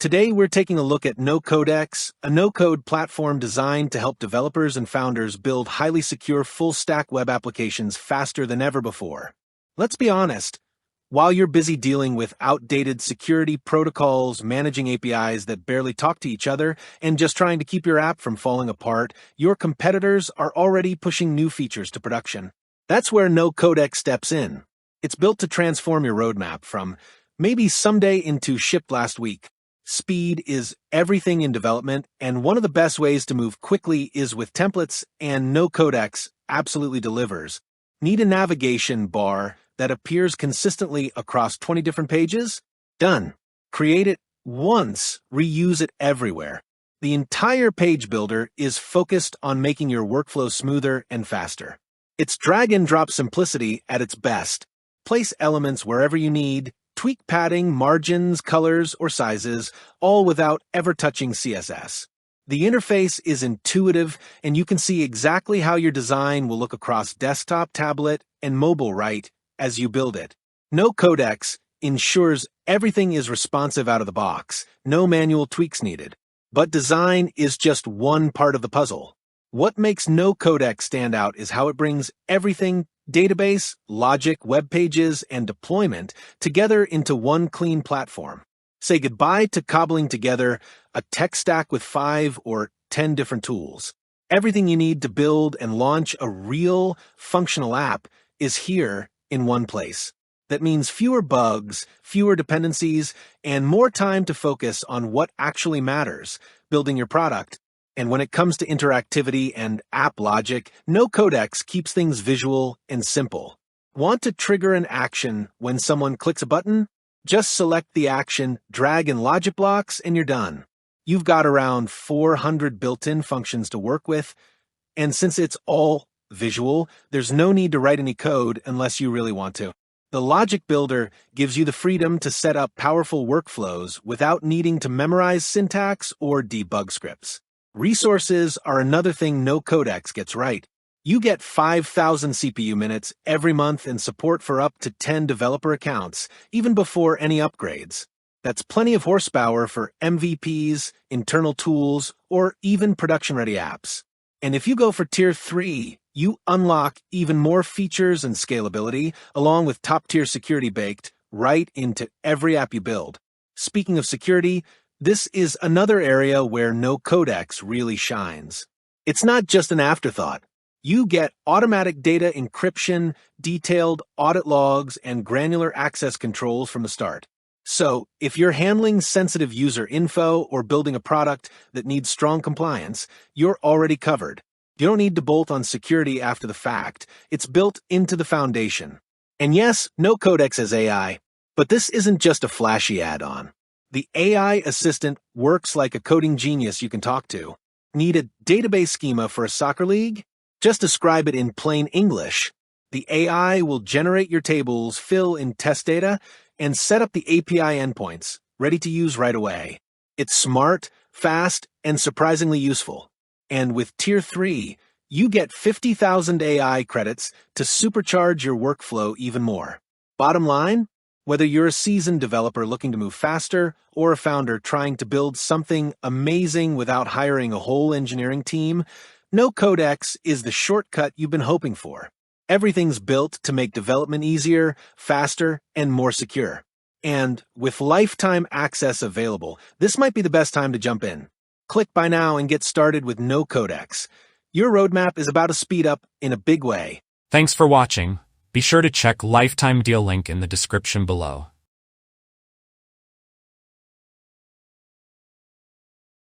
Today we're taking a look at NoCodeX, a no-code platform designed to help developers and founders build highly secure full-stack web applications faster than ever before. Let's be honest, while you're busy dealing with outdated security protocols, managing APIs that barely talk to each other, and just trying to keep your app from falling apart, your competitors are already pushing new features to production. That's where NoCodeX steps in. It's built to transform your roadmap from maybe someday into shipped last week. Speed is everything in development, and one of the best ways to move quickly is with templates, and NoCodeX absolutely delivers. Need a navigation bar that appears consistently across 20 different pages? Done. Create it once, reuse it everywhere. The entire page builder is focused on making your workflow smoother and faster. It's drag-and-drop simplicity at its best. Place elements wherever you need, tweak padding, margins, colors, or sizes, all without ever touching CSS. The interface is intuitive, and you can see exactly how your design will look across desktop, tablet, and mobile right as you build it. NoCodeX ensures everything is responsive out of the box, no manual tweaks needed. But design is just one part of the puzzle. What makes NoCodeX stand out is how it brings everything database, logic, web pages, and deployment together into one clean platform. Say goodbye to cobbling together a tech stack with 5 or 10 different tools. Everything you need to build and launch a real, functional app is here in one place. That means fewer bugs, fewer dependencies, and more time to focus on what actually matters, building your product. And when it comes to interactivity and app logic, NoCodeX keeps things visual and simple. Want to trigger an action when someone clicks a button? Just select the action, drag in logic blocks, and you're done. You've got around 400 built-in functions to work with, and since it's all visual, there's no need to write any code unless you really want to. The logic builder gives you the freedom to set up powerful workflows without needing to memorize syntax or debug scripts. Resources are another thing NoCodeX gets right. You get 5,000 CPU minutes every month and support for up to 10 developer accounts, even before any upgrades. That's plenty of horsepower for MVPs, internal tools, or even production-ready apps. And if you go for Tier 3, you unlock even more features and scalability, along with top-tier security baked right into every app you build. Speaking of security, this is another area where NoCodeX really shines. It's not just an afterthought. You get automatic data encryption, detailed audit logs, and granular access controls from the start. So, if you're handling sensitive user info or building a product that needs strong compliance, you're already covered. You don't need to bolt on security after the fact. It's built into the foundation. And yes, NoCodeX has AI, but this isn't just a flashy add-on. The AI assistant works like a coding genius you can talk to. Need a database schema for a soccer league? Just describe it in plain English. The AI will generate your tables, fill in test data, and set up the API endpoints, ready to use right away. It's smart, fast, and surprisingly useful. And with Tier 3, you get 50,000 AI credits to supercharge your workflow even more. Bottom line? Whether you're a seasoned developer looking to move faster or a founder trying to build something amazing without hiring a whole engineering team, NoCodeX is the shortcut you've been hoping for. Everything's built to make development easier, faster, and more secure. And with lifetime access available, this might be the best time to jump in. Click buy now and get started with NoCodeX. Your roadmap is about to speed up in a big way. Thanks for watching. Be sure to check Lifetime Deal link in the description below.